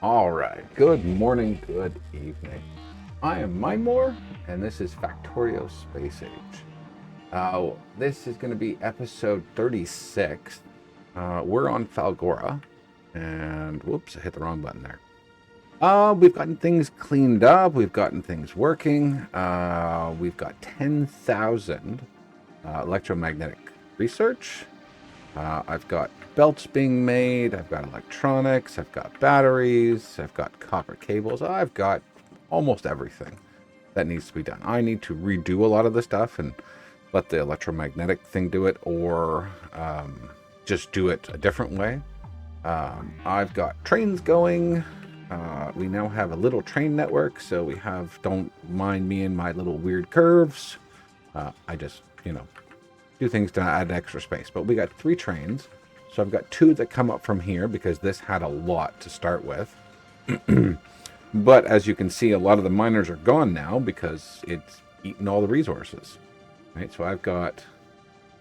All right. Good morning, good evening. I am Mindmore, and this is Factorio Spaceage. This is going to be episode 36. We're on Falgora, and whoops, I hit the wrong button there. We've gotten things cleaned up. We've gotten things working. We've got 10,000 electromagnetic research. I've got belts being made, I've got electronics, I've got batteries, I've got copper cables, I've got almost everything that needs to be done. I need to redo a lot of the stuff and let the electromagnetic thing do it, or just do it a different way. I've got trains going. We now have a little train network, so we have, don't mind me and my little weird curves. I just, do things to add extra space. But we got 3 trains. So I've got 2 that come up from here because this had a lot to start with. But as you can see, a lot of the miners are gone now because it's eaten all the resources. Right, so I've got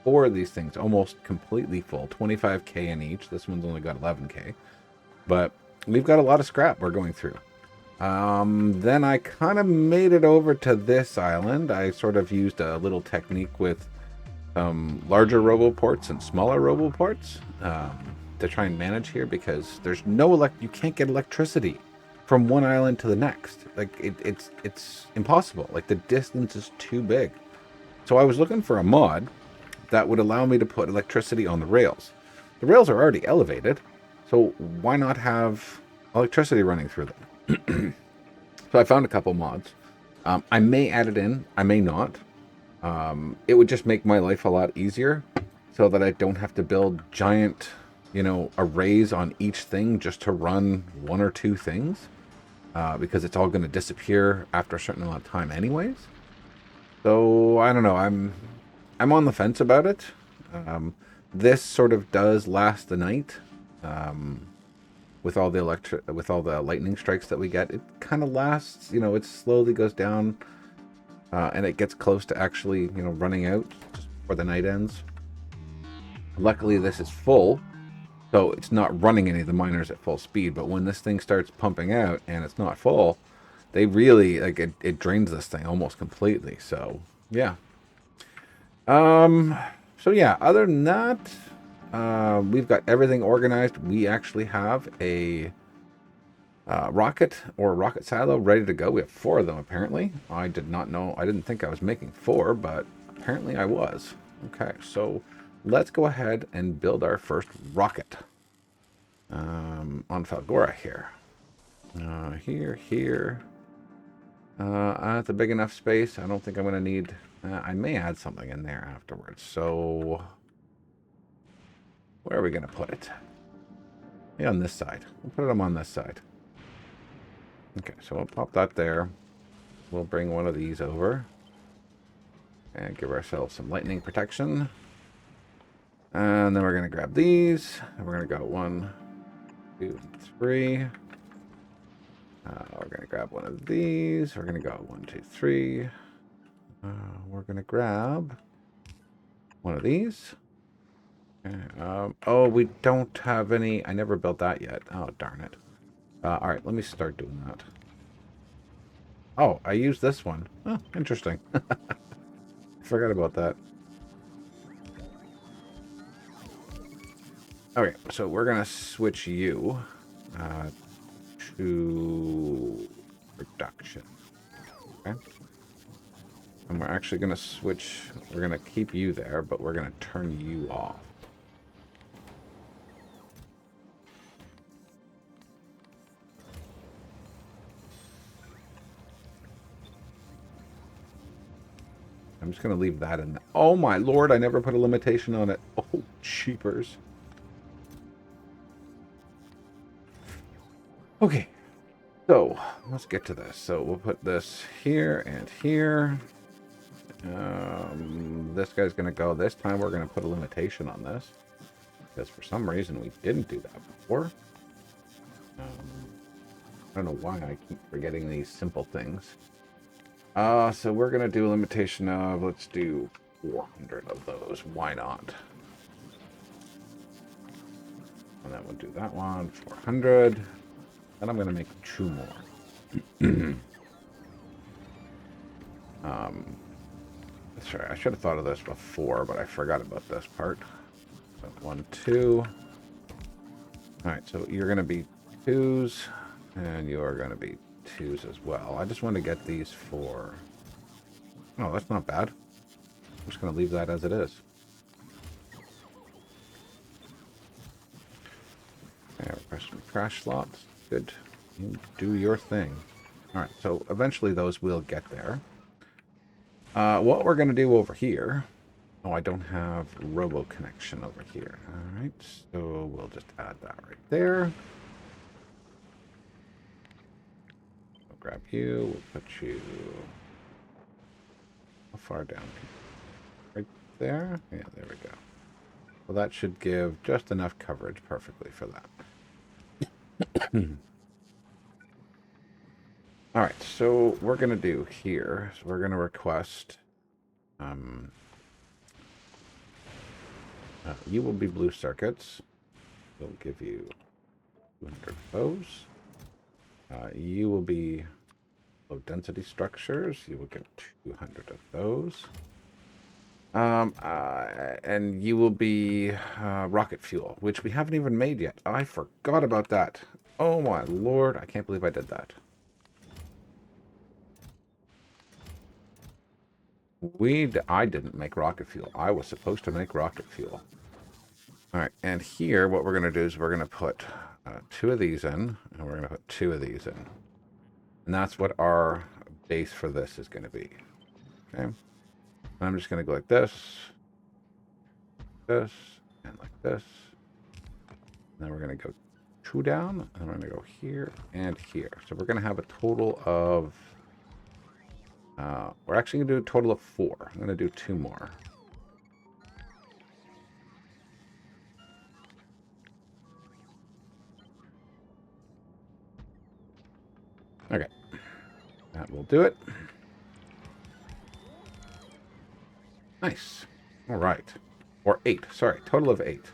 4 of these things almost completely full, 25k in each. This one's only got 11k. But we've got a lot of scrap we're going through. Then I kind of made it over to this island. I sort of used a little technique with larger roboports and smaller roboports to try and manage here, because there's no you can't get electricity from one island to the next. Like it's impossible. Like the distance is too big. So I was looking for a mod that would allow me to put electricity on the rails. The rails are already elevated, so why not have electricity running through them? So I found a couple mods. I may add it in, I may not. It would just make my life a lot easier so that I don't have to build giant, arrays on each thing just to run 1 or 2 things, because it's all going to disappear after a certain amount of time anyways. So I don't know. I'm on the fence about it. This sort of does last the night. With all the lightning strikes that we get, it kind of lasts. It slowly goes down. And it gets close to actually, running out just before the night ends. Luckily, this is full, so it's not running any of the miners at full speed. But when this thing starts pumping out and it's not full, they really, it drains this thing almost completely. So, yeah. So yeah, other than that, we've got everything organized. We actually have a rocket or rocket silo ready to go. We have 4 of them apparently. I did not know. I didn't think I was making 4, but apparently I was. Okay, so let's go ahead and build our first rocket on Falgora here. Here. That's a big enough space. I don't think I'm going to need... I may add something in there afterwards. So where are we going to put it? Yeah, on this side. We'll put them on this side. Okay, so we'll pop that there. We'll bring one of these over and give ourselves some lightning protection. And then we're going to grab these. And we're going to go 1, 2, 3. We're going to grab one of these. We're going to go 1, 2, 3. We're going to grab one of these. Okay, oh, we don't have any. I never built that yet. Oh, darn it. All right, let me start doing that. Oh, I used this one. Oh, interesting. I forgot about that. Okay, so we're going to switch you to production. Okay. And we're actually going to switch. We're going to keep you there, but we're going to turn you off. I'm just going to leave that in. Oh my lord, I never put a limitation on it. Oh, cheapers. Okay, so let's get to this. So we'll put this here and here. This guy's going to go. This time we're going to put a limitation on this, because for some reason we didn't do that before. I don't know why I keep forgetting these simple things. So we're going to do a limitation of, let's do 400 of those. Why not? And then we'll do that one, 400. And I'm going to make 2 more. Sorry, I should have thought of this before, but I forgot about this part. So 1, 2. All right, so you're going to be 2s, and you're going to be 2s as well. I just want to get these 4. Oh, that's not bad. I'm just going to leave that as it is. Okay, press some crash slots. Good. You do your thing. All right, so eventually those will get there. What we're going to do over here... Oh, I don't have robo connection over here. All right, so we'll just add that right there. We'll grab you. We'll put you... How far down? Right there? Yeah, there we go. Well, that should give just enough coverage perfectly for that. All right, so we're going to do here, so we're going to request, you will be blue circuits. We'll give you 200 of those. You will be low density structures. You will get 200 of those. And you will be rocket fuel, which we haven't even made yet. I forgot about that. Oh my lord, I can't believe I did that. I didn't make rocket fuel. I was supposed to make rocket fuel. All right, and here what we're going to do is we're going to put 2 of these in, and we're going to put 2 of these in. And that's what our base for this is going to be. Okay. And I'm just going to go like this, and like this. And then we're going to go 2 down, and we're going to go here and here. So we're going to have a total of... we're actually going to do a total of 4. I'm going to do 2 more. Okay. That will do it. Nice. All right. Or 8. Sorry. Total of 8.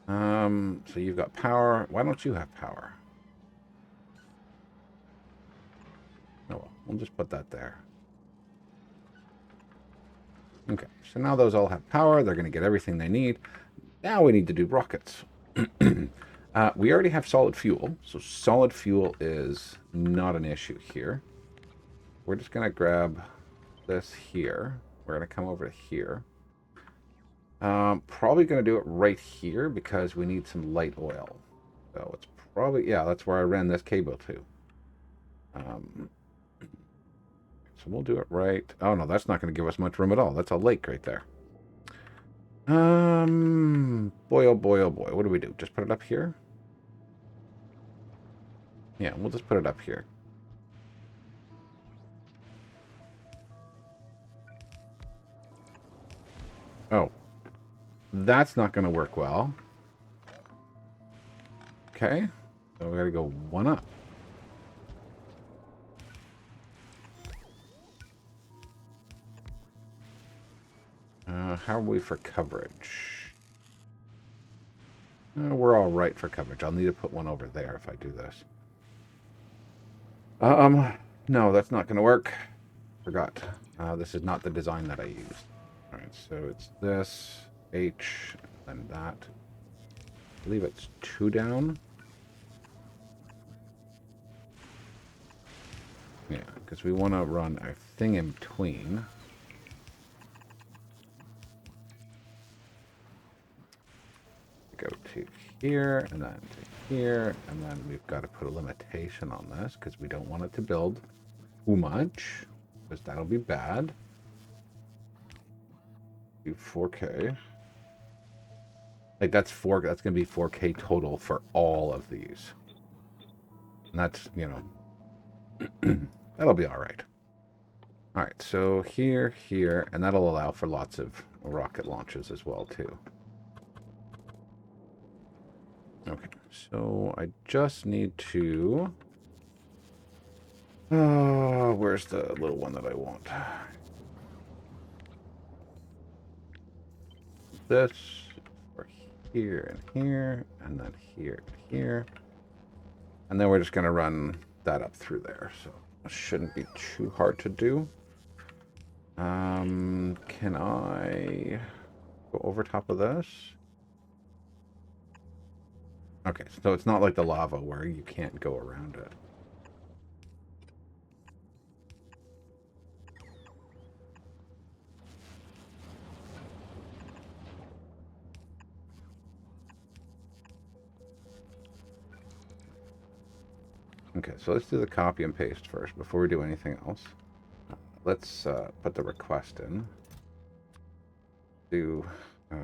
So you've got power. Why don't you have power? Oh, well. We'll just put that there. Okay. So now those all have power. They're going to get everything they need. Now we need to do rockets. We already have solid fuel. So solid fuel is not an issue here. We're just going to grab this here. We're going to come over to here. Probably going to do it right here because we need some light oil. So it's probably, yeah, that's where I ran this cable to. So we'll do it right. Oh no, that's not going to give us much room at all. That's a lake right there. Boy, oh boy, oh boy. What do we do? Just put it up here? Yeah, we'll just put it up here. Oh. That's not going to work well. Okay. So we got to go 1 up. How are we for coverage? We're all right for coverage. I'll need to put 1 over there if I do this. No, that's not going to work. Forgot. This is not the design that I used. All right, so it's this, H, and that. I believe it's 2 down. Yeah, because we want to run our thing in between. Go to here, and then to here, and then we've got to put a limitation on this because we don't want it to build too much, because that'll be bad. Do 4K. Like that's going to be 4K total for all of these. And that's, you know, that'll be all right. All right, so here, here, and that'll allow for lots of rocket launches as well, too. Okay, so I just need to... where's the little one that I want? This, or here and here, and then here and here. And then we're just going to run that up through there. So it shouldn't be too hard to do. Can I go over top of this? Okay, so it's not like the lava where you can't go around it. Okay, so let's do the copy and paste first before we do anything else. Let's put the request in. Do, I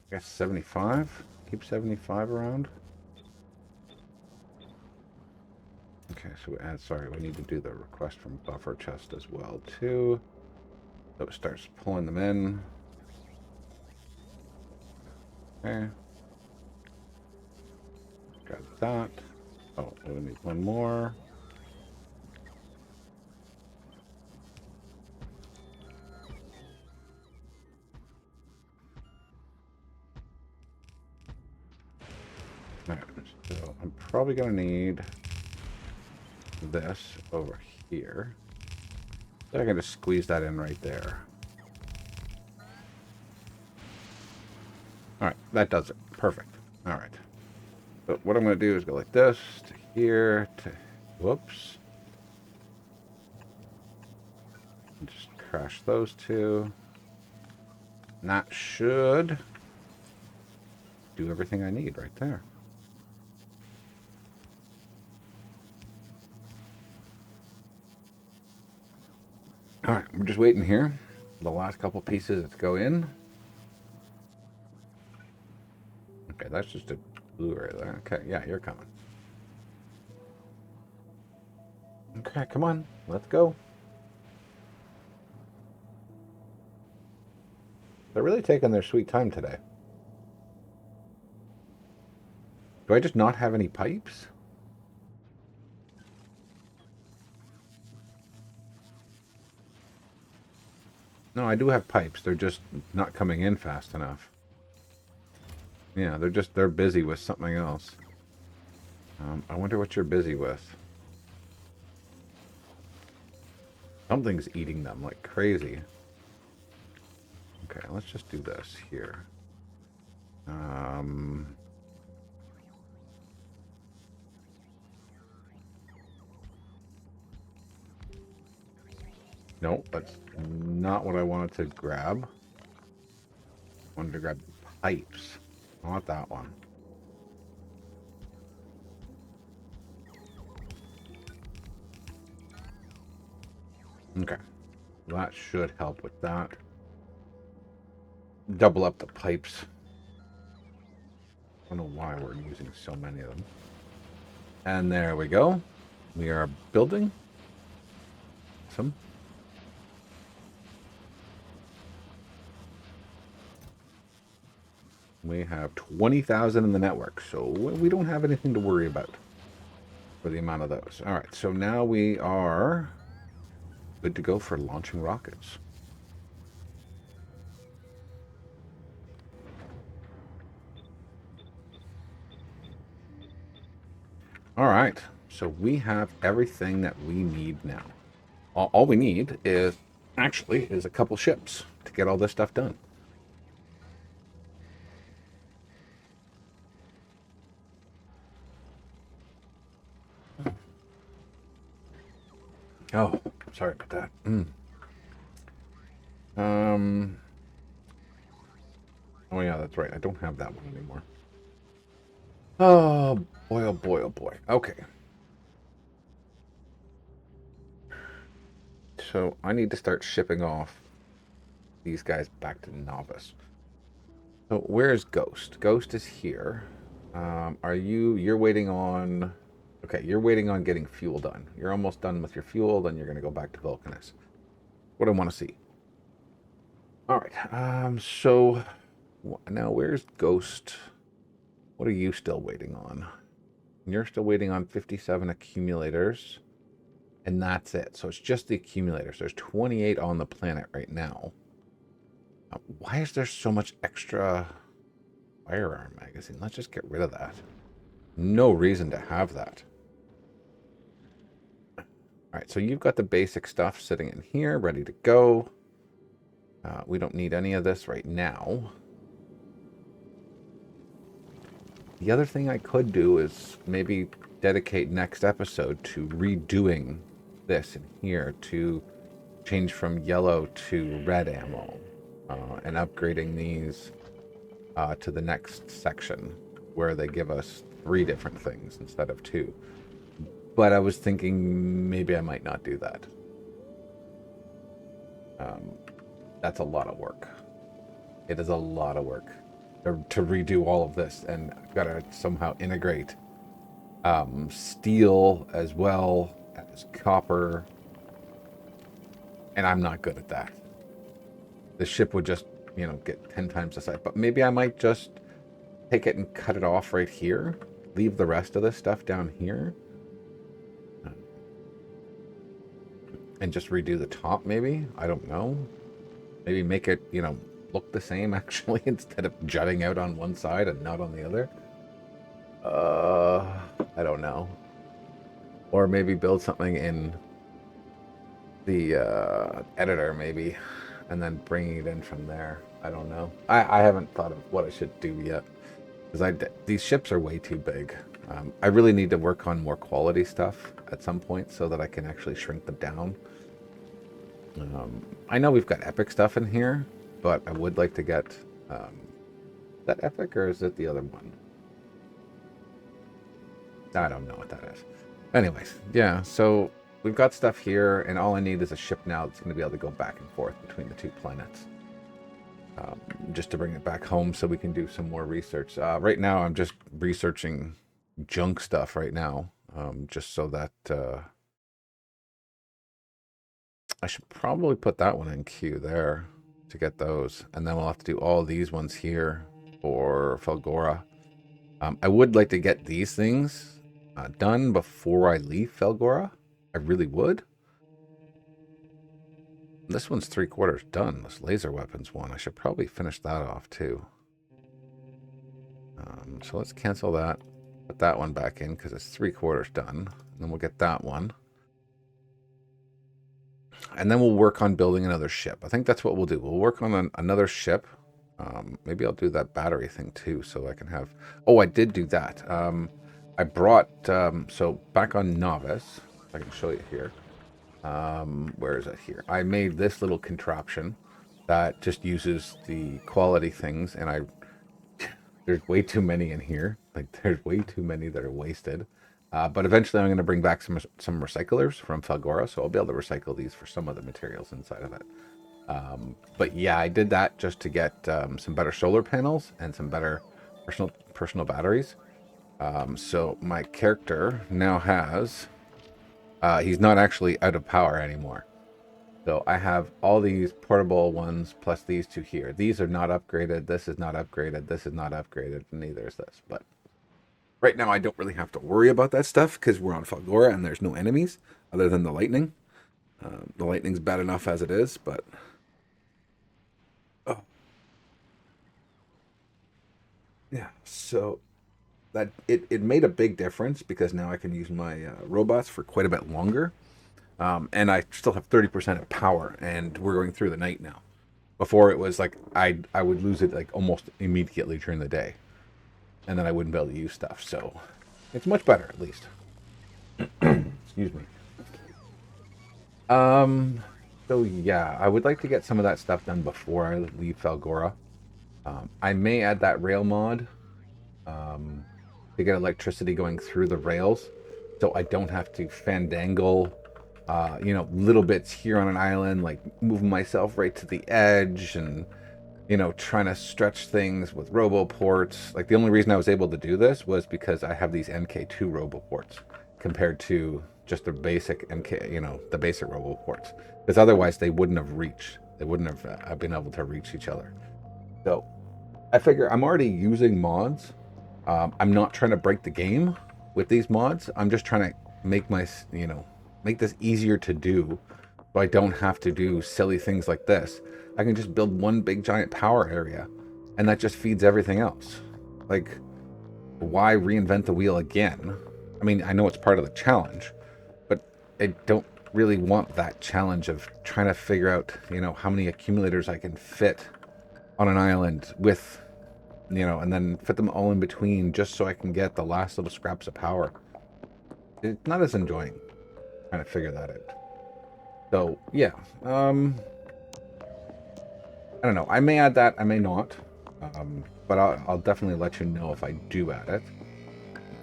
guess 75? Keep 75 around. Okay, so we add, sorry, we need to do the request from buffer chest as well, too. So it starts pulling them in. Okay. Got that. Oh, we need one more. Alright, so I'm probably gonna need this over here. So I can just squeeze that in right there. Alright, that does it. Perfect. Alright. So what I'm going to do is go like this to here to, whoops. And just crash those two. And that should do everything I need right there. Alright, we're just waiting here. The last couple pieces to go in. Okay, that's just a glue right there. Okay, yeah, you're coming. Okay, come on. Let's go. They're really taking their sweet time today. Do I just not have any pipes? No, I do have pipes. They're just not coming in fast enough. Yeah, they're busy with something else. I wonder what you're busy with. Something's eating them like crazy. Okay, let's just do this here. Nope, that's not what I wanted to grab. I wanted to grab pipes. I want that one. Okay. That should help with that. Double up the pipes. I don't know why we're using so many of them. And there we go. We are building. Awesome. We have 20,000 in the network, so we don't have anything to worry about for the amount of those. All right, so now we are good to go for launching rockets. All right, so we have everything that we need now. All we need is a couple ships to get all this stuff done. Oh, sorry about that. Oh yeah, that's right. I don't have that one anymore. Oh boy, oh boy, oh boy. Okay. So I need to start shipping off these guys back to Novice. So where's Ghost? Ghost is here. You're waiting on... Okay, you're waiting on getting fuel done. You're almost done with your fuel, then you're going to go back to Vulcanus. What do I want to see? All right, so now where's Ghost? What are you still waiting on? You're still waiting on 57 accumulators, and that's it. So it's just the accumulators. There's 28 on the planet right now. Why is there so much extra firearm magazine? Let's just get rid of that. no reason to have that. All right, so you've got the basic stuff sitting in here, ready to go. We don't need any of this right now. The other thing I could do is maybe dedicate next episode to redoing this in here to change from yellow to red ammo and upgrading these to the next section where they give us 3 different things instead of 2. But I was thinking maybe I might not do that. That's a lot of work. It is a lot of work to redo all of this, and I've got to somehow integrate steel as well as copper, and I'm not good at that. The ship would just, you know, get 10 times the size. But maybe I might just take it and cut it off right here, leave the rest of this stuff down here, and just redo the top. Maybe, I don't know. Maybe make it, you know, look the same actually, instead of jutting out on one side and not on the other. I don't know. Or maybe build something in the editor maybe, and then bringing it in from there. I don't know. I haven't thought of what I should do yet, because these ships are way too big. I really need to work on more quality stuff at some point so that I can actually shrink them down. I know we've got epic stuff in here, but I would like to get that epic, or is it the other one? I don't know what that is. Anyways, yeah, so we've got stuff here, and all I need is a ship now that's going to be able to go back and forth between the 2 planets. Just to bring it back home so we can do some more research. Right now, I'm just researching junk stuff right now, just so that I should probably put that one in queue there to get those, and then we'll have to do all these ones here for Felgora. I would like to get these things done before I leave Felgora. I really would. This one's 3/4 done. This laser weapons one. I should probably finish that off too. So let's cancel that. Put that one back in because it's 3/4 done. And then we'll get that one. And then we'll work on building another ship. I think that's what we'll do. We'll work on another ship. Maybe I'll do that battery thing too, so I can have... Oh, I did do that. I brought... so back on Novice, if I can show you here. Where is it here? I made this little contraption that just uses the quality things, and there's way too many in here. Like, there's way too many that are wasted. But eventually I'm going to bring back some recyclers from Felgora, so I'll be able to recycle these for some of the materials inside of it. But yeah, I did that just to get some better solar panels and some better personal batteries. So my character now has... he's not actually out of power anymore. So I have all these portable ones plus these 2 here. These are not upgraded. This is not upgraded. This is not upgraded. And neither is this. But right now I don't really have to worry about that stuff because we're on Felgora and there's no enemies other than the lightning. The lightning's bad enough as it is, but... Oh. Yeah, so... that it made a big difference because now I can use my robots for quite a bit longer, and I still have 30% of power, and we're going through the night now. Before it was like I would lose it like almost immediately during the day, and then I wouldn't be able to use stuff. So it's much better, at least. Excuse me. So yeah, I would like to get some of that stuff done before I leave Felgora. I may add that rail mod. To get electricity going through the rails, so I don't have to fandangle, you know, little bits here on an island, like moving myself right to the edge and, you know, trying to stretch things with roboports. Like, the only reason I was able to do this was because I have these NK2 roboports compared to just the basic NK, you know, the basic roboports, because otherwise they wouldn't have reached. They wouldn't have been able to reach each other. So I figure I'm already using mods. I'm not trying to break the game with these mods. I'm just trying to make make this easier to do, so I don't have to do silly things like this. I can just build one big giant power area, and that just feeds everything else. Like, why reinvent the wheel again? I mean, I know it's part of the challenge, but I don't really want that challenge of trying to figure out, how many accumulators I can fit on an island with, and then fit them all in between just so I can get the last little scraps of power. It's not as enjoying trying to figure that out. So, yeah. I don't know. I may add that. I may not. But I'll definitely let you know if I do add it.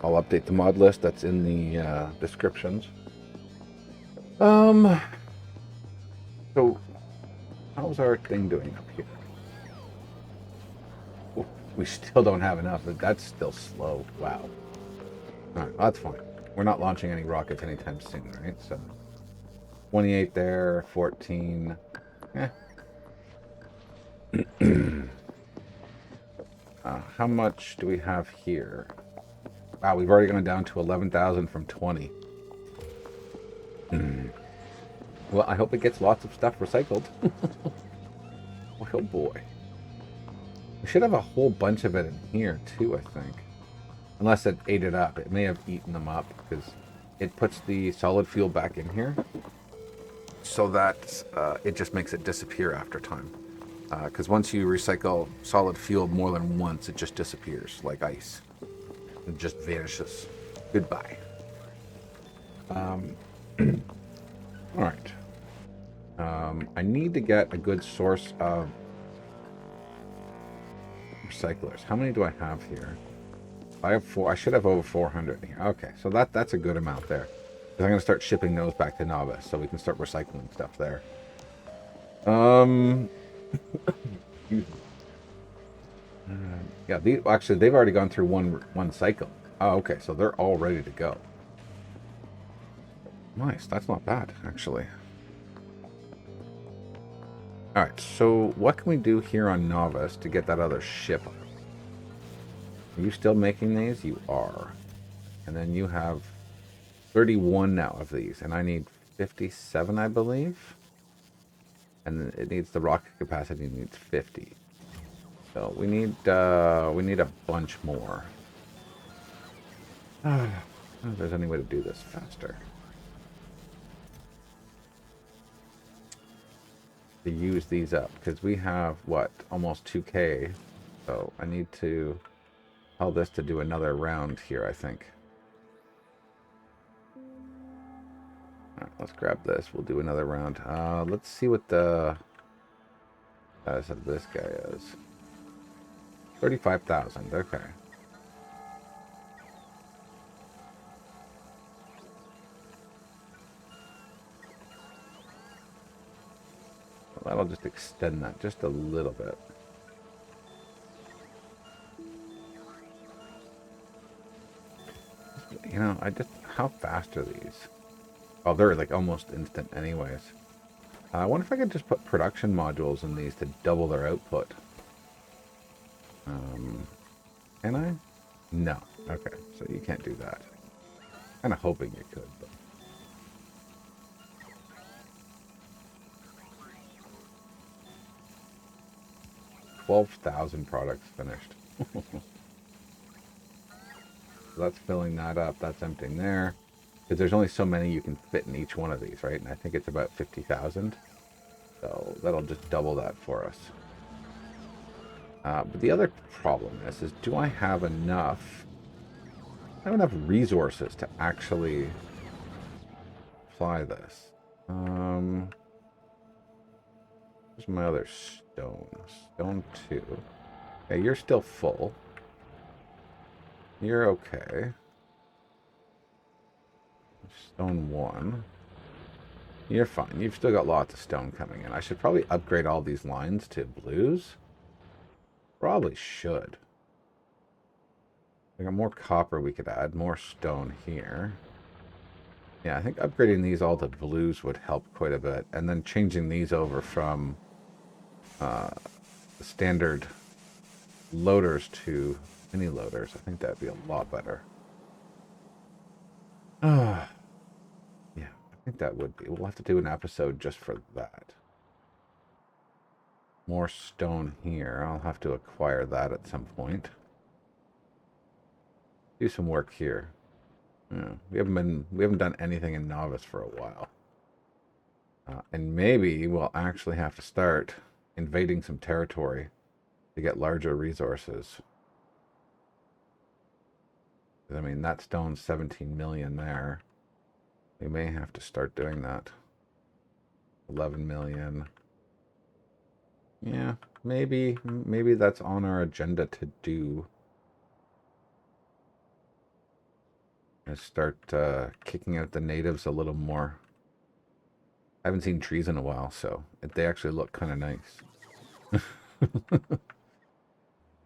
I'll update the mod list that's in the descriptions. So, how's our thing doing up here? Oh, we still don't have enough. That's still slow. Wow. All right, that's fine. We're not launching any rockets anytime soon, right? So, 28 there, 14. How much do we have here? Wow, we've already gone down to 11,000 from 20. Well, I hope it gets lots of stuff recycled. Oh boy. We should have a whole bunch of it in here too, I think. Unless it ate it up. It may have eaten them up because it puts the solid fuel back in here so that it just makes it disappear after time. Because once you recycle solid fuel more than once, it just disappears like ice. It just vanishes. Goodbye. All right. I need to get a good source of recyclers. How many do I have here? I have 4. I should have over 400 here. Okay, so that's a good amount there. I'm going to start shipping those back to Novice so we can start recycling stuff there. Yeah, actually they've already gone through one cycle. Oh, okay, so they're all ready to go. Nice, that's not bad actually. All right, so what can we do here on Novice to get that other ship? Are you still making these? You are. And then you have 31 now of these, and I need 57, I believe. And it needs the rocket capacity needs 50. So we need a bunch more. I don't know if there's any way to do this faster. To use these up, because we have what, almost 2K. So I need to tell this to do another round here, I think. Alright, let's grab this. We'll do another round. Let's see what the status of this guy is. 35,000. Okay. Well, that'll just extend that just a little bit. How fast are these? Oh, they're like almost instant anyways. I wonder if I could just put production modules in these to double their output. Can I? No. Okay, so you can't do that. Kind of hoping you could, but... 12,000 products finished. So that's filling that up. That's emptying there. Because there's only so many you can fit in each one of these, right? And I think it's about 50,000. So that'll just double that for us. But the other problem is do I have enough... I have enough resources to actually apply this. Where's my other stone? Stone 2. Okay, you're still full. You're okay. Stone 1. You're fine. You've still got lots of stone coming in. I should probably upgrade all these lines to blues. Probably should. I got more copper we could add. More stone here. Yeah, I think upgrading these all to blues would help quite a bit. And then changing these over from the standard loaders to mini loaders. I think that'd be a lot better. Yeah, I think that would be. We'll have to do an episode just for that. More stone here. I'll have to acquire that at some point. do some work here. Yeah, we haven't done anything in Novice for a while. And maybe we'll actually have to start invading some territory to get larger resources. I mean, that stone's 17 million there. We may have to start doing that. 11 million. Yeah, maybe that's on our agenda to do. And start kicking out the natives a little more. I haven't seen trees in a while, so they actually look kind of nice.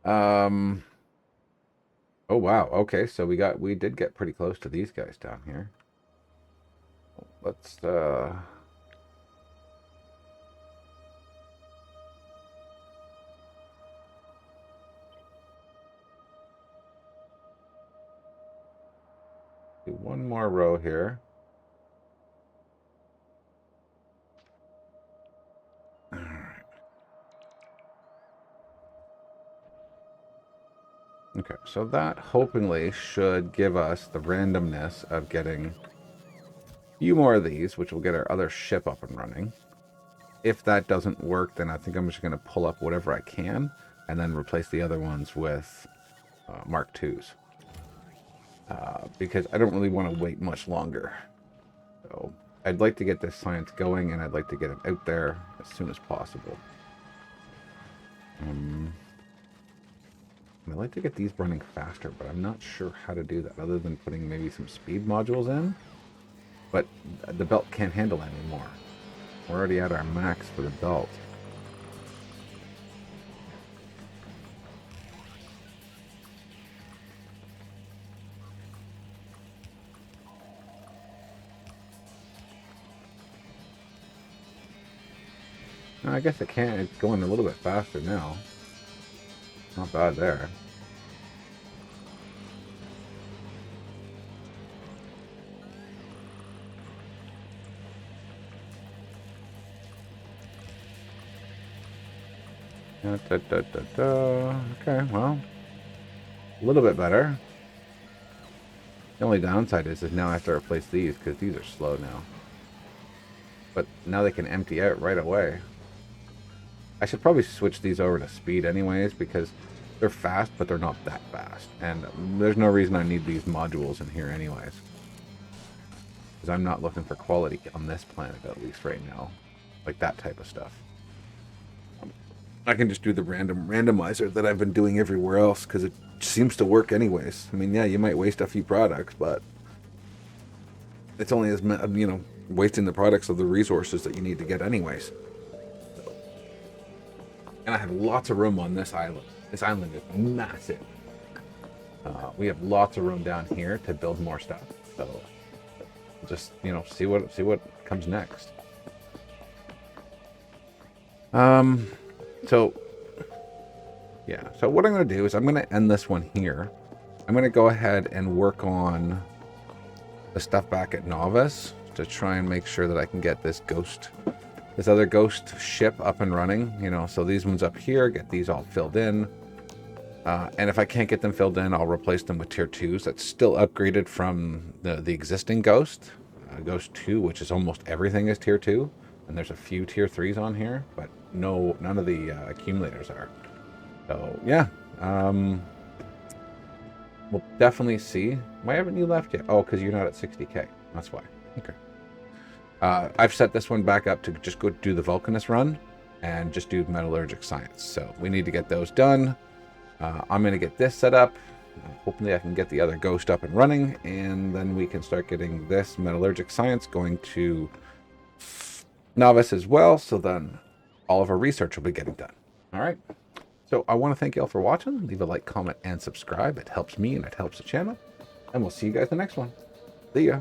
Oh wow, okay, so we did get pretty close to these guys down here. Let's do one more row here. All right. Okay, so that hopefully should give us the randomness of getting a few more of these, which will get our other ship up and running. If that doesn't work, then I think I'm just going to pull up whatever I can and then replace the other ones with Mark IIs. Because I don't really want to wait much longer. So I'd like to get this science going, and I'd like to get it out there as soon as possible. I'd like to get these running faster, but I'm not sure how to do that other than putting maybe some speed modules in. But the belt can't handle that anymore. We're already at our max for the belt. I guess it can. It's going a little bit faster now. Not bad there. Okay, well, a little bit better. The only downside is now I have to replace these because these are slow now. But now they can empty out right away. I should probably switch these over to speed anyways because they're fast, but they're not that fast. And there's no reason I need these modules in here anyways. Because I'm not looking for quality on this planet, at least right now. Like that type of stuff. I can just do the randomizer that I've been doing everywhere else because it seems to work anyways. I mean, yeah, you might waste a few products, but it's only as, you know, wasting the products of the resources that you need to get anyways. And I have lots of room on this island. This island is massive. We have lots of room down here to build more stuff. So just, you know, see what comes next. So yeah, so what I'm going to do is I'm going to end this one here. I'm going to go ahead and work on the stuff back at Novice to try and make sure that I can get this other ghost ship up and running, you know, so these ones up here, get these all filled in. And if I can't get them filled in, I'll replace them with tier 2s. That's still upgraded from the existing ghost, Ghost 2, which is almost everything is tier 2. And there's a few tier 3s on here, but none of the accumulators are. So yeah, we'll definitely see. Why haven't you left yet? Oh, because you're not at 60k. That's why. Okay. I've set this one back up to just go do the Vulcanist run and just do metallurgic science. So we need to get those done. I'm going to get this set up. Hopefully I can get the other ghost up and running, and then we can start getting this metallurgic science going to Novice as well. So then all of our research will be getting done. All right. So I want to thank you all for watching. Leave a like, comment, and subscribe. It helps me and it helps the channel. And we'll see you guys in the next one. See ya.